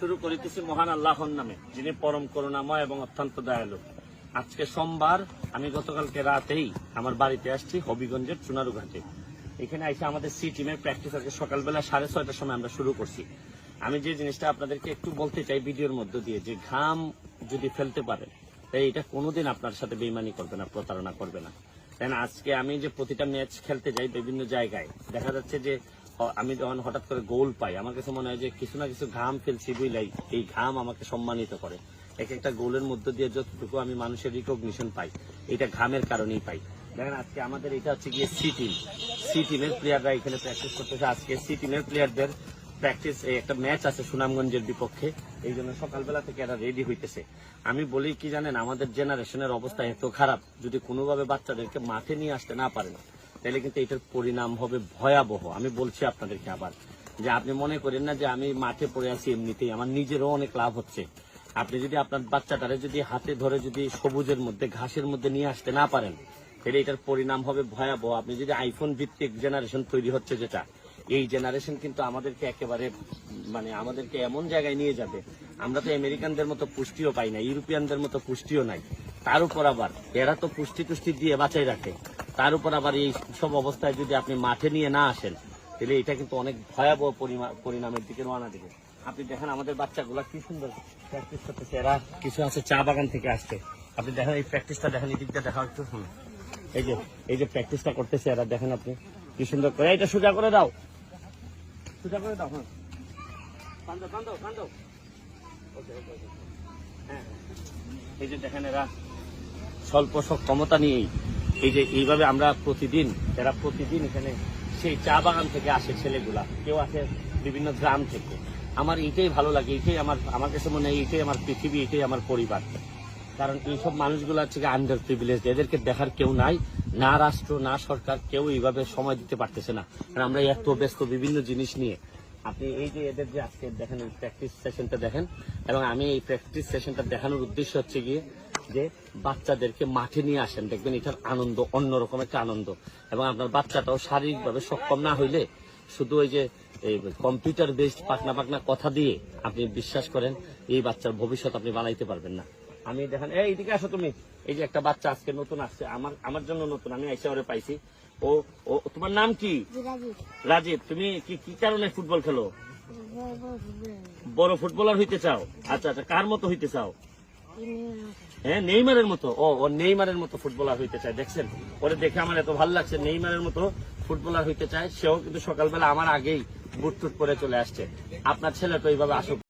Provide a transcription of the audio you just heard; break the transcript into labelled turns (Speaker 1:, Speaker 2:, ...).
Speaker 1: শুরু করিতেছি মহান আল্লাহর নামে, যিনি পরম করুণাময় এবং অত্যন্ত দয়ালু। আজকে সোমবার, আমি গতকালকে রাতেই আমার বাড়িতে আসছি হবিগঞ্জের চুনারু ঘাটে। এখানে এসে আমাদের সি টিমের প্র্যাকটিস আজকে সকালবেলা 6:30টার সময় আমরা শুরু করছি। আমি যে জিনিসটা আপনাদেরকে একটু বলতে চাই ভিডিওর মধ্য দিয়ে, যে ঘাম যদি ফেলতে পারে তাই এটা কোনোদিন আপনার সাথে বেইমানি করবে না, প্রতারণা করবে না। কারণ আজকে আমি যে প্রতিটা ম্যাচ খেলতে যাই বিভিন্ন জায়গায়, দেখা যাচ্ছে যে আমি যখন হঠাৎ করে গোল পাই, আমার কাছে মনে হয় যে কিছু না কিছু ঘাম ফেলছি বুঝলাই এই ঘাম আমাকে সম্মানিত করে। এক একটা গোলের মধ্য দিয়ে যতটুকু আমি মানুষের রিকগনিশন পাই, এটা ঘামের কারণেই পাই। দেখেন আজকে আমাদের এটা হচ্ছে গিয়ে সি টিমের প্লেয়াররা এখানে প্র্যাকটিস করতেছে। আজকে সি টিমের প্লেয়ারদের প্র্যাকটিস, একটা ম্যাচ আছে সুনামগঞ্জের বিপক্ষে, এই জন্য সকালবেলা থেকে এরা রেডি হইতেছে। আমি বলি কি জানেন, আমাদের জেনারেশনের অবস্থা এত খারাপ, যদি কোনোভাবে বাচ্চাদেরকে মাঠে নিয়ে আসতে না পারেন তাহলে কিন্তু এটার পরিণাম হবে ভয়াবহ। আমি বলছি আপনাদেরকে আবার, যে আপনি মনে করেন না যে আমি মাঠে পড়ে আছি এমনিতেই, আমার নিজেরও অনেক লাভ হচ্ছে। আপনি যদি আপনার বাচ্চাটারে যদি হাতে ধরে যদি সবুজের মধ্যে ঘাসের মধ্যে নিয়ে আসতে না পারেন তাহলে এটার পরিণাম হবে ভয়াবহ। আপনি যদি আইফোন ভিত্তিক জেনারেশন তৈরি হচ্ছে, যেটা এই জেনারেশন কিন্তু আমাদেরকে একেবারে আমাদেরকে এমন জায়গায় নিয়ে যাবে। আমরা তো আমেরিকানদের মতো পুষ্টিও পাই না, ইউরোপিয়ানদের মতো পুষ্টিও নাই, তার উপর আবার এরা তো পুষ্টি টুষ্টি দিয়ে বাঁচাই রাখে, তার উপর আবার এই সব অবস্থায় যদি আপনি মাঠে নিয়ে না আসেন তাহলে এটা কিন্তু অনেক ভয়াবহ পরিণামের দিকে রওনা দেবে। আপনি দেখেন আমাদের বাচ্চাগুলা কি সুন্দর প্র্যাকটিস করতেছে, এরা কিছু আছে চা বাগান থেকে আসছে। আপনি দেখেন এই প্র্যাকটিসটা দেখেন, এই দিকটা দেখা একটু, এই যে প্র্যাকটিসটা করতেছে এরা, দেখেন আপনি কি সুন্দর করে। এটা সোজা করে দাও, সোজা করে দাও। হ্যাঁ, হ্যাঁ, এই যে দেখেন এরা স্বল্প সক্ষমতা নিয়েই এই যে এইভাবে আমরা এরা প্রতিদিন এখানে সেই চা বাগান থেকে আসে ছেলেগুলা, কেউ আসে বিভিন্ন গ্রাম থেকে। আমার এইটাই ভালো লাগে, এইটাই আমার কাছে মনে হয় এইটাই আমার পৃথিবী, এইটাই আমার পরিবার। কারণ এইসব মানুষগুলো হচ্ছে আন্ডার প্রিভিলেজ, এদেরকে দেখার কেউ নাই, না রাষ্ট্র না সরকার, কেউ এইভাবে সময় দিতে পারতেছে না। কারণ আমরা এত ব্যস্ত বিভিন্ন জিনিস নিয়ে। আপনি এই যে এদের যে আজকে দেখেন এই প্র্যাকটিস সেশনটা দেখেন, এবং আমি এই প্র্যাকটিস সেশনটা দেখানোর উদ্দেশ্য হচ্ছে গিয়ে যে বাচ্চাদেরকে মাঠে নিয়ে আসেন, দেখবেন এটার আনন্দ অন্যরকম একটা আনন্দ। এবং আপনার বাচ্চাটাও শারীরিকভাবে সক্ষম না হইলে শুধু ওই যে এই কম্পিউটার বেসড পাকনা কথা দিয়ে আপনি বিশ্বাস করেন এই বাচ্চার ভবিষ্যৎ আপনি বানাইতে পারবেন না। আমি দেখেন, এইদিকে আসো তুমি। এই যে একটা বাচ্চা আজকে নতুন আসছে, আমার জন্য নতুন, আমি আইসা ওরে পাইছি। ও তোমার নাম কি? রাজীব। তুমি কি কারণে ফুটবল খেলো? বড় ফুটবলার হইতে চাও? আচ্ছা আচ্ছা, কার মতো হইতে চাও? হ্যাঁ, নেইমারের মতো। ও নেইমারের মতো ফুটবলার হইতে চায়। দেখছেন, ওরে দেখে আমার এত ভালো লাগছে, নেইমারের মতো ফুটবলার হইতে চায়। সেও কিন্তু সকালবেলা আমার আগেই বুট টুট করে চলে আসছে। আপনার ছেলে তো এইভাবে আসুক।